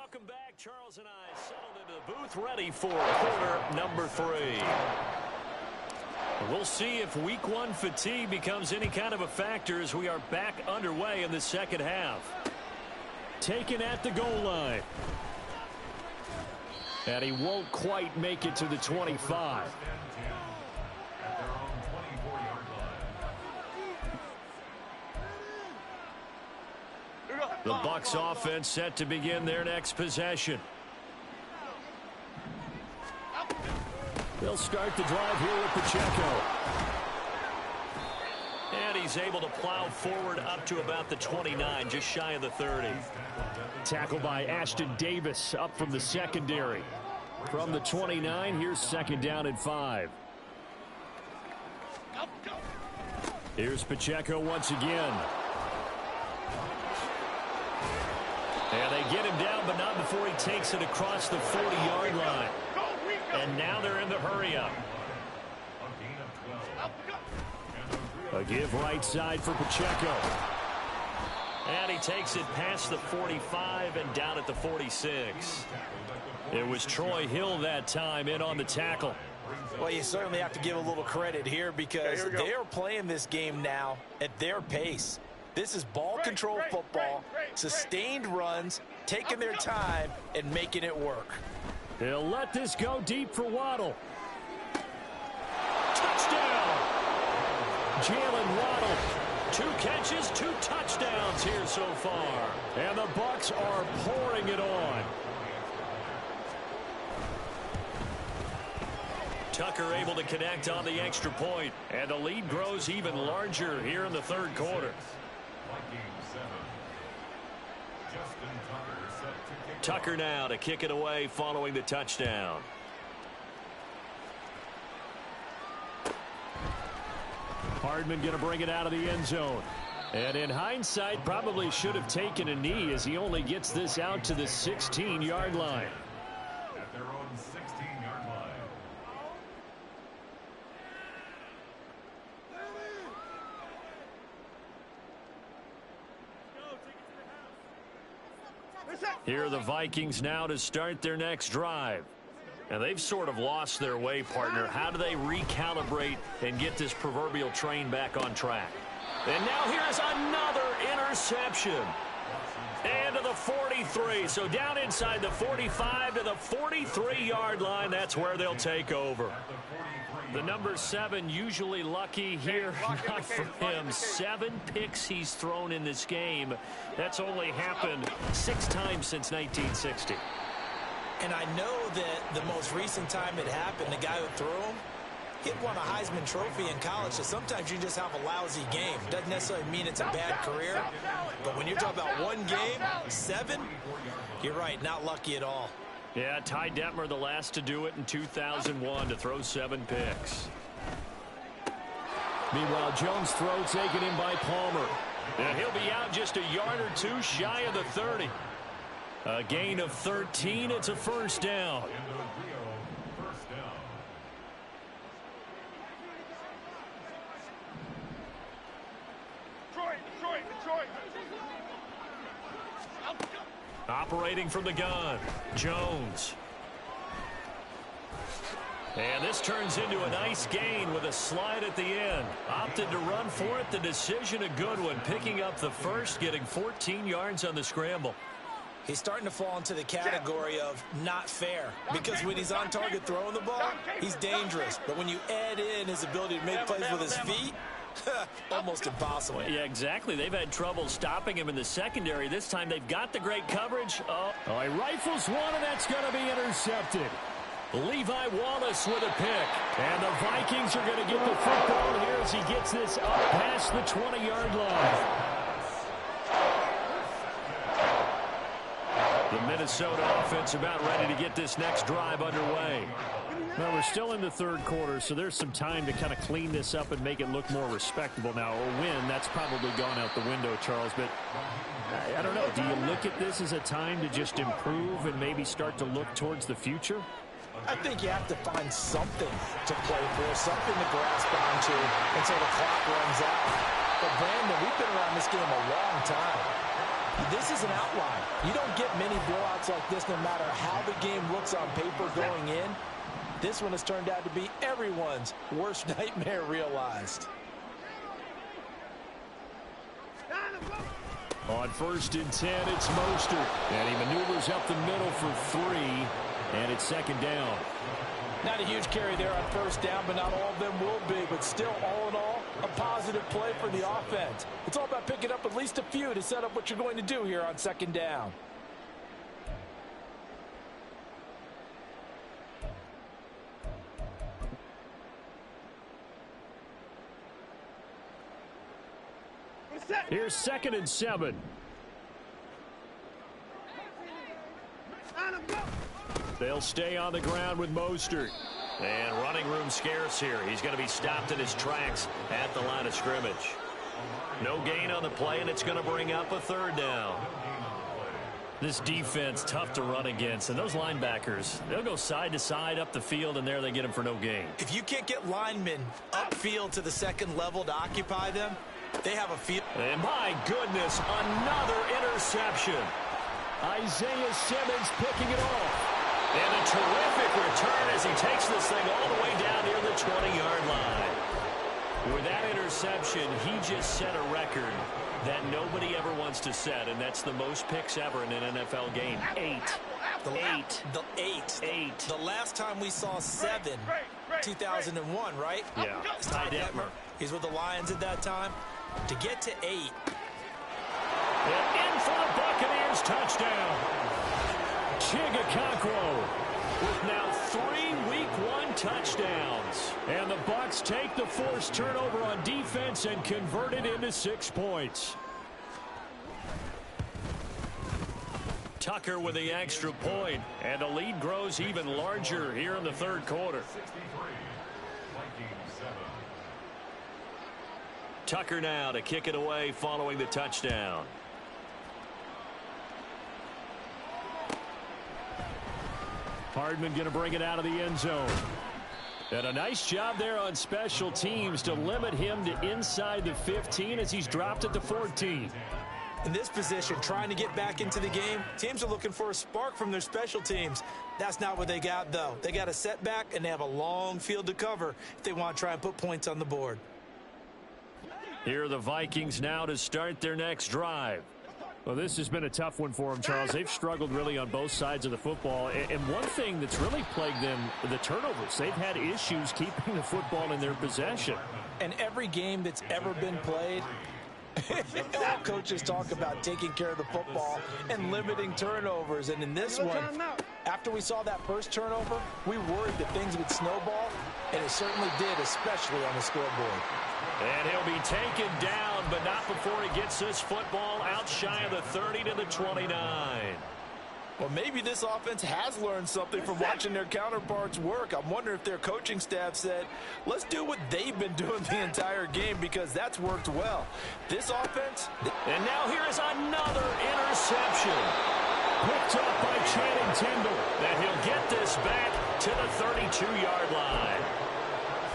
Welcome back. Charles and I settled into the booth ready for quarter number 3. We'll see if week 1 fatigue becomes any kind of a factor as we are back underway in the second half. Taken at the goal line. And he won't quite make it to the 25. The Bucs offense set to begin their next possession. They'll start the drive here with Pacheco. And he's able to plow forward up to about the 29, just shy of the 30. Tackle by Ashton Davis up from the secondary. From the 29, here's second down and 5. Here's Pacheco once again. And they get him down, but not before he takes it across the 40-yard line. And now they're in the hurry-up. A give right side for Pacheco. And he takes it past the 45 and down at the 46. It was Troy Hill that time in on the tackle. Well, you certainly have to give a little credit here because they are playing this game now at their pace. This is ball control football, sustained runs, taking their time, and making it work. They'll let this go deep for Waddle. Touchdown! Jalen Waddle. 2 catches, 2 touchdowns here so far. And the Bucs are pouring it on. Tucker able to connect on the extra point. And the lead grows even larger here in the third quarter. Tucker now to kick it away following the touchdown. Hardman going to bring it out of the end zone. And in hindsight, probably should have taken a knee as he only gets this out to the 16-yard line. At their own 16-yard line. Here are the Vikings now to start their next drive. And they've sort of lost their way, partner. How do they recalibrate and get this proverbial train back on track? And now here's another interception. And to the 43. So down inside the 45 to the 43-yard line. That's where they'll take over. The number 7 usually lucky here. Not for him. 7 picks he's thrown in this game. That's only happened 6 times since 1960. And I know that the most recent time it happened, the guy who threw him, he had won a Heisman Trophy in college, so sometimes you just have a lousy game. Doesn't necessarily mean it's a bad career, but when you're talking about one game, 7, you're right, not lucky at all. Yeah, Ty Detmer the last to do it in 2001 to throw 7 picks. Meanwhile, Jones' throw taken in by Palmer. And he'll be out just a yard or 2 shy of the 30. A gain of 13. It's a first down. Operating from the gun, Jones. And this turns into a nice gain with a slide at the end. Opted to run for it. The decision a good one. Picking up the first, getting 14 yards on the scramble. He's starting to fall into the category of not fair because when he's on target throwing the ball, he's dangerous. But when you add in his ability to make plays with his feet, almost impossible. Yeah, exactly. They've had trouble stopping him in the secondary. This time they've got the great coverage. Oh, he rifles one, and that's going to be intercepted. Levi Wallace with a pick. And the Vikings are going to get the football here as he gets this up past the 20-yard line. The Minnesota offense about ready to get this next drive underway. Well, we're still in the third quarter, so there's some time to kind of clean this up and make it look more respectable. Now, a win, that's probably gone out the window, Charles, but I don't know. Do you look at this as a time to just improve and maybe start to look towards the future? I think you have to find something to play for, something to grasp onto until the clock runs out. But, Brandon, we've been around this game a long time. This is an outlier. You don't get many blowouts like this no matter how the game looks on paper going in. This one has turned out to be everyone's worst nightmare realized. On 1st and 10, it's Mostert. And he maneuvers up the middle for 3. And it's 2nd down. Not a huge carry there on 1st down, but not all of them will be. But still, all in all, a positive play for the offense. It's all about picking up at least a few to set up what you're going to do here on 2nd down. Here's 2nd and 7. They'll stay on the ground with Mostert. And running room scarce here. He's going to be stopped in his tracks at the line of scrimmage. No gain on the play, and it's going to bring up a 3rd down. This defense, tough to run against. And those linebackers, they'll go side to side up the field, and there they get them for no gain. If you can't get linemen upfield to the 2nd level to occupy them, they have a field. And my goodness, another interception. Isaiah Simmons picking it off. And a terrific return as he takes this thing all the way down near the 20-yard line. With that interception, he just set a record that nobody ever wants to set, and that's the most picks ever in an NFL game. 8. The last time we saw 7, 2001, right? Yeah, Ty Detmer. He's with the Lions at that time. To get to 8. And in for the Buccaneers touchdown. Chigakonkwo with now 3 Week 1 touchdowns. And the Bucs take the forced turnover on defense and convert it into 6 points. Tucker with the extra point, and the lead grows even larger here in the 3rd quarter. Tucker now to kick it away following the touchdown. Hardman going to bring it out of the end zone. And a nice job there on special teams to limit him to inside the 15 as he's dropped at the 14. In this position, trying to get back into the game, teams are looking for a spark from their special teams. That's not what they got, though. They got a setback, and they have a long field to cover if they want to try and put points on the board. Here are the Vikings now to start their next drive. Well, this has been a tough one for them, Charles. They've struggled really on both sides of the football. And one thing that's really plagued them, the turnovers. They've had issues keeping the football in their possession. And every game that's ever been played, all coaches talk about taking care of the football and limiting turnovers. And in this one, after we saw that first turnover, we worried that things would snowball, and it certainly did, especially on the scoreboard. And he'll be taken down, but not before he gets this football out shy of the 30 to the 29. Well, maybe this offense has learned something from watching their counterparts work. I'm wondering if their coaching staff said, let's do what they've been doing the entire game, because that's worked well. This offense. And now here is another interception. Picked up by Channing Tindall. And he'll get this back to the 32-yard line.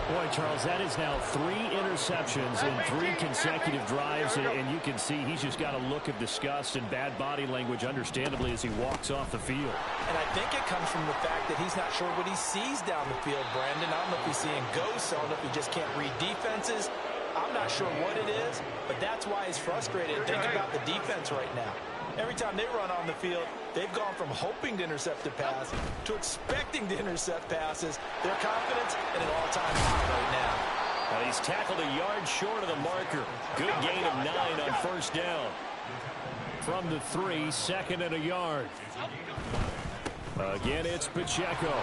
Boy, Charles, that is now 3 interceptions in 3 consecutive drives, and you can see he's just got a look of disgust and bad body language, understandably, as he walks off the field. And I think it comes from the fact that he's not sure what he sees down the field, Brandon. I don't know if he's seeing ghosts. I don't know if he just can't read defenses. I'm not sure what it is, but that's why he's frustrated. Think about the defense right now. Every time they run on the field, they've gone from hoping to intercept a pass to expecting to intercept passes. Their confidence at an all-time high right now. Well, he's tackled a yard short of the marker. Good gain of 9 on 1st down. From the 3, 2nd and a yard. Again, it's Pacheco.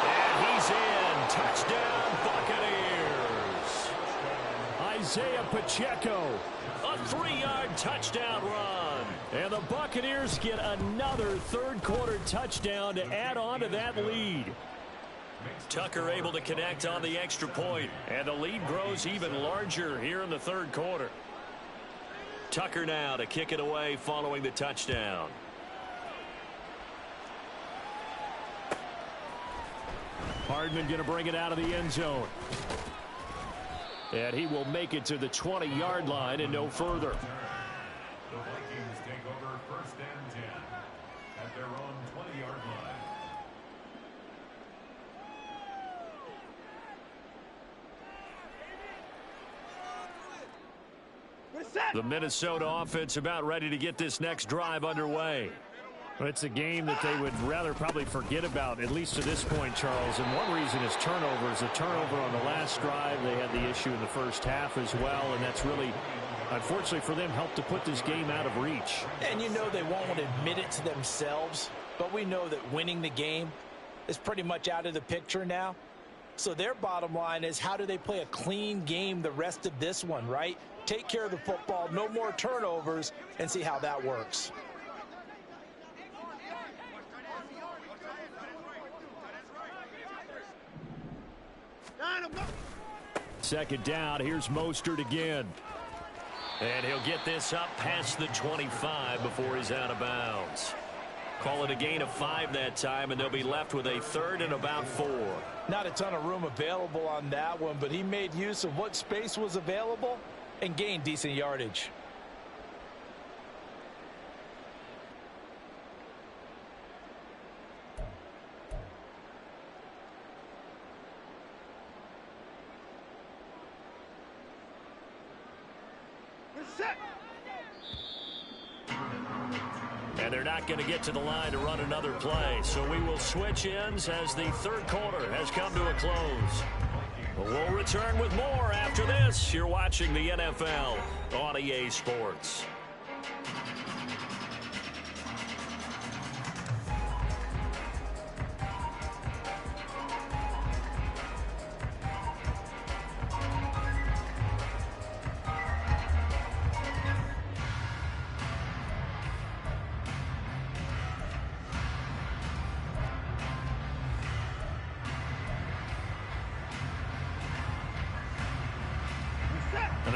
And he's in. Touchdown, Buccaneers. Isaiah Pacheco. A 3-yard touchdown run. And the Buccaneers get another 3rd quarter touchdown to add on to that lead. Tucker able to connect on the extra point, and the lead grows even larger here in the 3rd quarter. Tucker now to kick it away following the touchdown. Hardman going to bring it out of the end zone. And he will make it to the 20-yard line and no further. The Minnesota offense about ready to get this next drive underway. Well, it's a game that they would rather probably forget about, at least to this point, Charles. And one reason is turnovers. A turnover on the last drive. They had the issue in the first half as well, and that's really, unfortunately for them, helped to put this game out of reach. And you know they won't admit it to themselves, but we know that winning the game is pretty much out of the picture now. So their bottom line is, how do they play a clean game the rest of this one, right? Take care of the football, no more turnovers, and see how that works. Second down, here's Mostert again. And he'll get this up past the 25 before he's out of bounds. Call it a gain of 5 that time, and they'll be left with a third and about 4. Not a ton of room available on that one, but he made use of what space was available and gained decent yardage. And they're not going to get to the line to run another play. So we will switch ends as the third quarter has come to a close. We'll return with more after this. You're watching the NFL on EA Sports.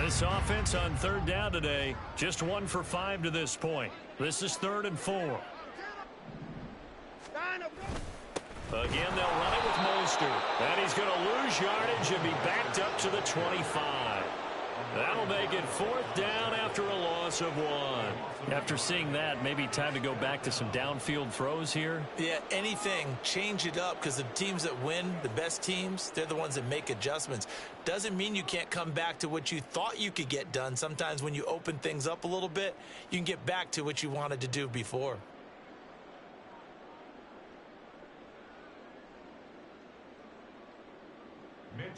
This offense on third down today, just 1 for 5 to this point. This is 3rd and 4. Again, they'll run it with Mostert. And he's going to lose yardage and be backed up to the 25. That'll make it 4th down after a loss of 1. After seeing that, maybe time to go back to some downfield throws here. Yeah, anything. Change it up, because the teams that win, the best teams, they're the ones that make adjustments. Doesn't mean you can't come back to what you thought you could get done. Sometimes when you open things up a little bit, you can get back to what you wanted to do before.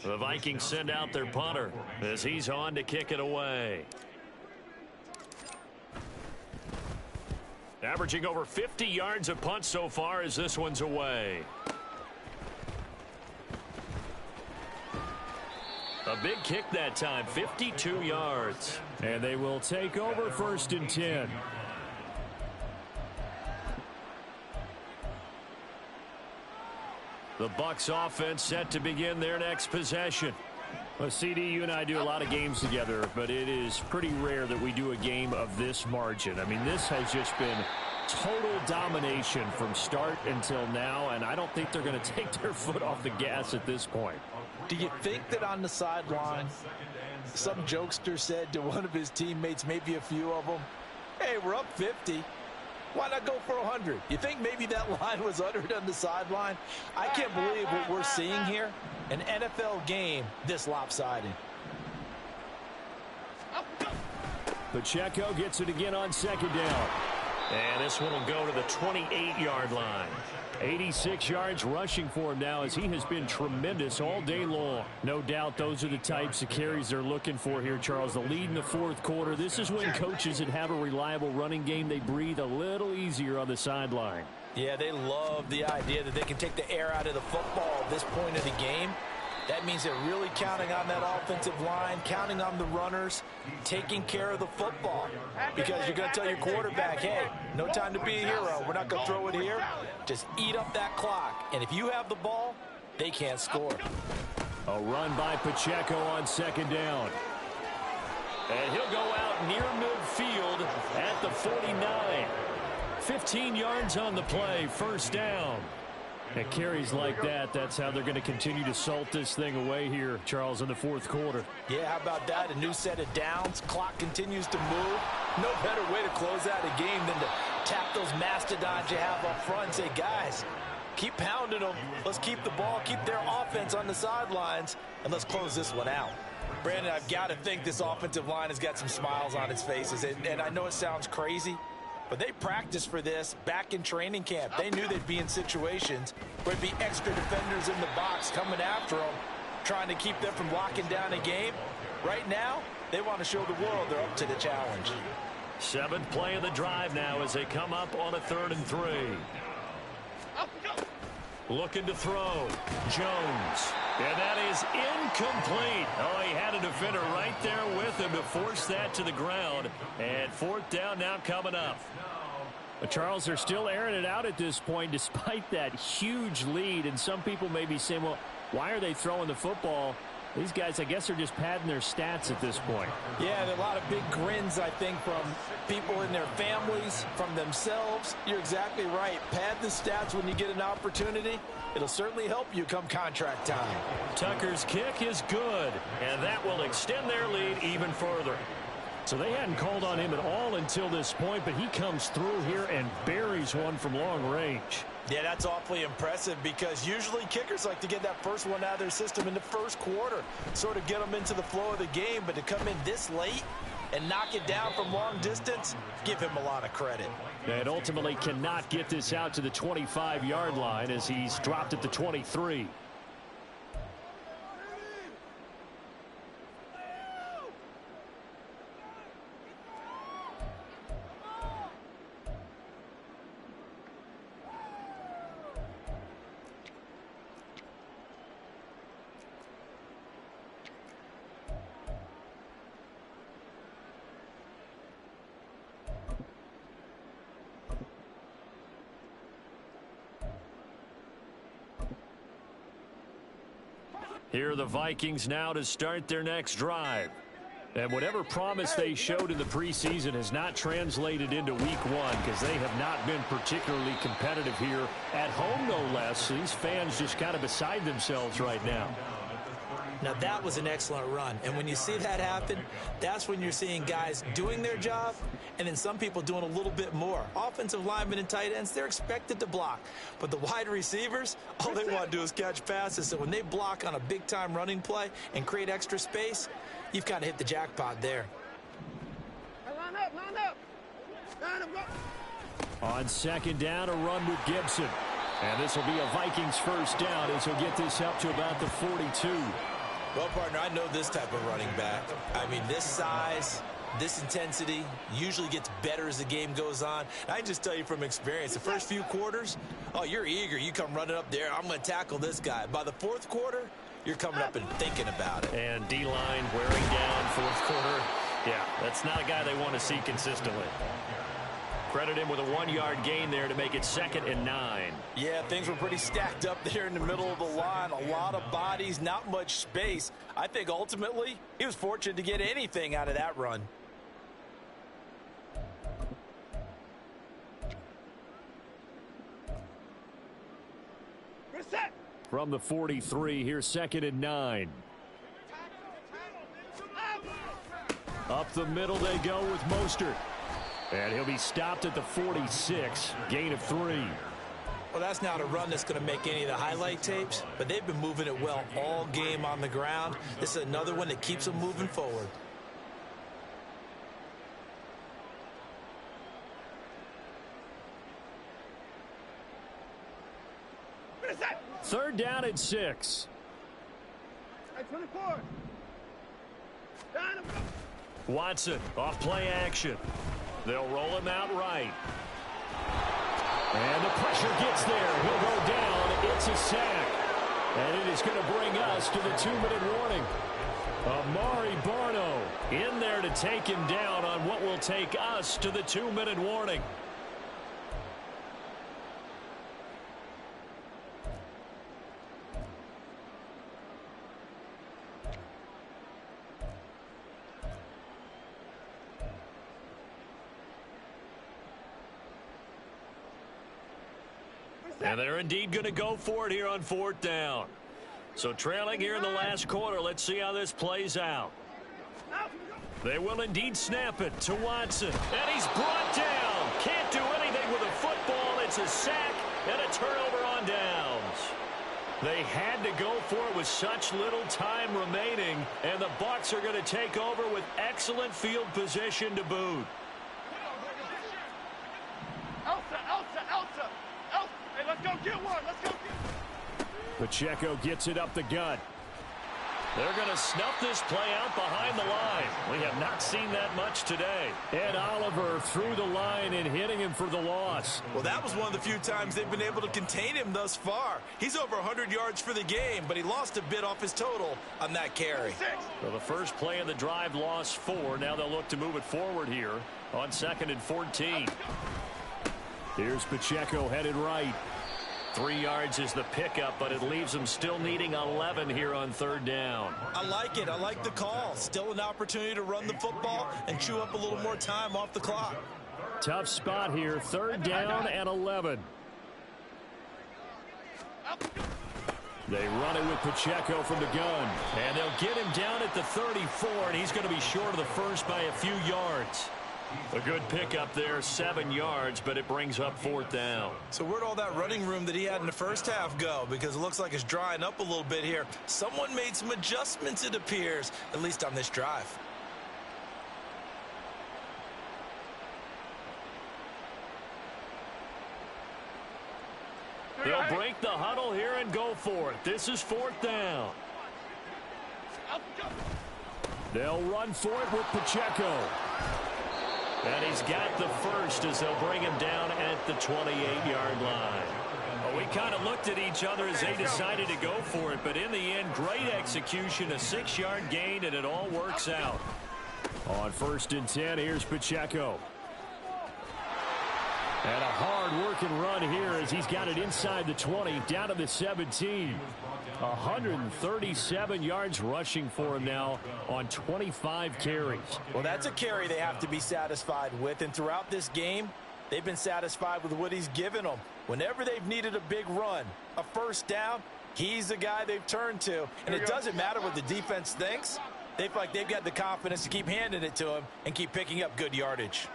The Vikings send out their punter as he's on to kick it away. Averaging over 50 yards a punt so far as this one's away. A big kick that time, 52 yards. And they will take over 1st and 10. The Bucs offense set to begin their next possession. Well, CD, you and I do a lot of games together, but it is pretty rare that we do a game of this margin. I mean, this has just been total domination from start until now, and I don't think they're going to take their foot off the gas at this point. Do you think that on the sideline, some jokester said to one of his teammates, maybe a few of them, hey, we're up 50. Why not go for 100? You think maybe that line was uttered on the sideline? I can't believe what we're seeing here. An NFL game this lopsided. Pacheco gets it again on 2nd down. And this one will go to the 28-yard line. 86 yards rushing for him now, as he has been tremendous all day long. No doubt those are the types of carries they're looking for here, Charles. The lead in the 4th quarter. This is when coaches that have a reliable running game, they breathe a little easier on the sideline. Yeah, they love the idea that they can take the air out of the football at this point of the game. That means they're really counting on that offensive line, counting on the runners, taking care of the football. Because you're going to tell your quarterback, hey, no time to be a hero. We're not going to throw it here. Just eat up that clock. And if you have the ball, they can't score. A run by Pacheco on 2nd down. And he'll go out near midfield at the 49. 15 yards on the play, 1st down. At carries like that, that's how they're going to continue to salt this thing away here, Charles, in the 4th quarter. Yeah, how about that? A new set of downs. Clock continues to move. No better way to close out a game than to tap those mastodons you have up front and say, guys, keep pounding them. Let's keep the ball, keep their offense on the sidelines, and let's close this one out. Brandon, I've got to think this offensive line has got some smiles on its faces. And I know it sounds crazy, but they practiced for this back in training camp. They knew they'd be in situations where there'd be extra defenders in the box coming after them, trying to keep them from locking down a game. Right now, they want to show the world they're up to the challenge. 7th play of the drive now as they come up on a 3rd and 3. Looking to throw. Jones. And that is incomplete. Oh, he had a defender right there with him to force that to the ground. And 4th down now coming up. But Charles, they're still airing it out at this point despite that huge lead. And some people may be saying, well, why are they throwing the football? These guys, I guess, are just padding their stats at this point. Yeah, there are a lot of big grins, I think, from people in their families, from themselves. You're exactly right. Pad the stats when you get an opportunity. It'll certainly help you come contract time. Tucker's kick is good, and that will extend their lead even further. So they hadn't called on him at all until this point, but he comes through here and buries one from long range. Yeah, that's awfully impressive because usually kickers like to get that first one out of their system in the first quarter, sort of get them into the flow of the game, but to come in this late and knock it down from long distance, give him a lot of credit. And ultimately cannot get this out to the 25-yard line as he's dropped at the 23. Here are the Vikings now to start their next drive. And whatever promise they showed in the preseason has not translated into week 1 because they have not been particularly competitive here at home, no less. These fans just kind of beside themselves right now. Now, that was an excellent run. And when you see that happen, that's when you're seeing guys doing their job and then some people doing a little bit more. Offensive linemen and tight ends, they're expected to block. But the wide receivers, all they want to do is catch passes. So when they block on a big-time running play and create extra space, you've kind of hit the jackpot there. Line up. On 2nd down, a run with Gibson. And this will be a Vikings first down as he'll get this up to about the 42. Well, partner, I know this type of running back. I mean, this size, this intensity usually gets better as the game goes on. And I just tell you from experience, the first few quarters, oh, you're eager. You come running up there. I'm going to tackle this guy. By the 4th quarter, you're coming up and thinking about it. And D-line wearing down 4th quarter. Yeah, that's not a guy they want to see consistently. Credit him with a 1-yard gain there to make it 2nd and 9. Yeah, things were pretty stacked up there in the middle of the line. A lot of bodies, not much space. I think ultimately he was fortunate to get anything out of that run. From the 43, here's 2nd and 9. Up the middle they go with Mostert. And he'll be stopped at the 46, gain of 3. Well, that's not a run that's going to make any of the highlight tapes, but they've been moving it well all game on the ground. This is another one that keeps them moving forward. Third down and 6. 24. Watson off play action. They'll roll him out right. And the pressure gets there. He'll go down. It's a sack. And it is going to bring us to the 2-minute warning. Amari Barno in there to take him down on what will take us to the 2-minute warning. And they're indeed going to go for it here on 4th down. So trailing here in the last quarter, let's see how this plays out. They will indeed snap it to Watson. And he's brought down. Can't do anything with a football. It's a sack and a turnover on downs. They had to go for it with such little time remaining, and the Bucs are going to take over with excellent field position to boot. Elsa. Hey, let's go get one. Let's go get one. Pacheco gets it up the gut. They're going to snuff this play out behind the line. We have not seen that much today. Ed Oliver through the line and hitting him for the loss. Well, that was one of the few times they've been able to contain him thus far. He's over 100 yards for the game, but he lost a bit off his total on that carry. So the first play of the drive lost 4. Now they'll look to move it forward here on 2nd and 14. Here's Pacheco headed right. 3 yards is the pickup, but it leaves them still needing 11 here on 3rd down. I like it. I like the call. Still an opportunity to run the football and chew up a little more time off the clock. Tough spot here. 3rd down and 11. They run it with Pacheco from the gun. And they'll get him down at the 34, and he's going to be short of the first by a few yards. A good pickup there, 7 yards, but it brings up 4th down. So where'd all that running room that he had in the first half go? Because it looks like it's drying up a little bit here. Someone made some adjustments, it appears, at least on this drive. They'll break the huddle here and go for it. This is 4th down. They'll run for it with Pacheco. And he's got the first as they'll bring him down at the 28-yard line. Well, we kind of looked at each other as they decided to go for it, but in the end, great execution, a 6-yard gain, and it all works out. On 1st and 10, here's Pacheco. And a hard-working run here as he's got it inside the 20, down to the 17. 137 yards rushing for him now on 25 carries. Well, that's a carry they have to be satisfied with, and throughout this game, they've been satisfied with what he's given them. Whenever they've needed a big run, a 1st down, he's the guy they've turned to. And it doesn't matter what the defense thinks. They feel like they've got the confidence to keep handing it to him and keep picking up good yardage.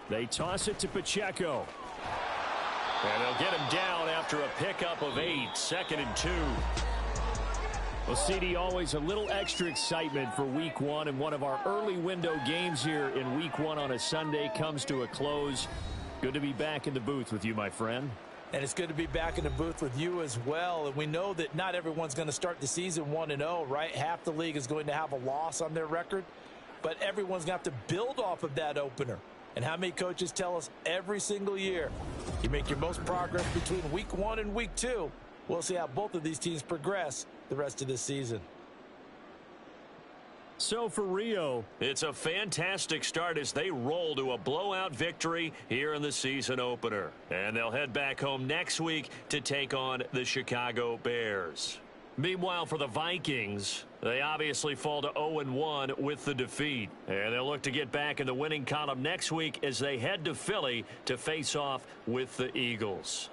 They toss it to Pacheco. And they'll get him down after a pickup of 8, 2nd and 2. Well, CD, always a little extra excitement for Week 1, and one of our early window games here in Week 1 on a Sunday comes to a close. Good to be back in the booth with you, my friend. And it's good to be back in the booth with you as well. And we know that not everyone's going to start the season 1-0, right? Half the league is going to have a loss on their record, but everyone's going to have to build off of that opener. And how many coaches tell us every single year, you make your most progress between Week 1 and Week 2. We'll see how both of these teams progress the rest of this season. So for Rio, it's a fantastic start as they roll to a blowout victory here in the season opener. And they'll head back home next week to take on the Chicago Bears. Meanwhile, for the Vikings, they obviously fall to 0-1 with the defeat. And they'll look to get back in the winning column next week as they head to Philly to face off with the Eagles.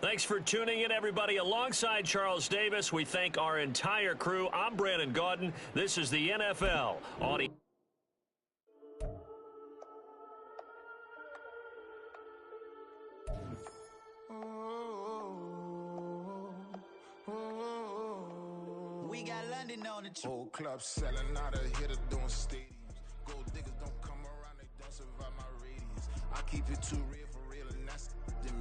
Thanks for tuning in, everybody. Alongside Charles Davis, we thank our entire crew. I'm Brandon Gaudin. This is the NFL on We got London on the trip. Whole club selling out of hitter doing stadiums. Gold diggers don't come around, they don't survive my radius. I keep it too real.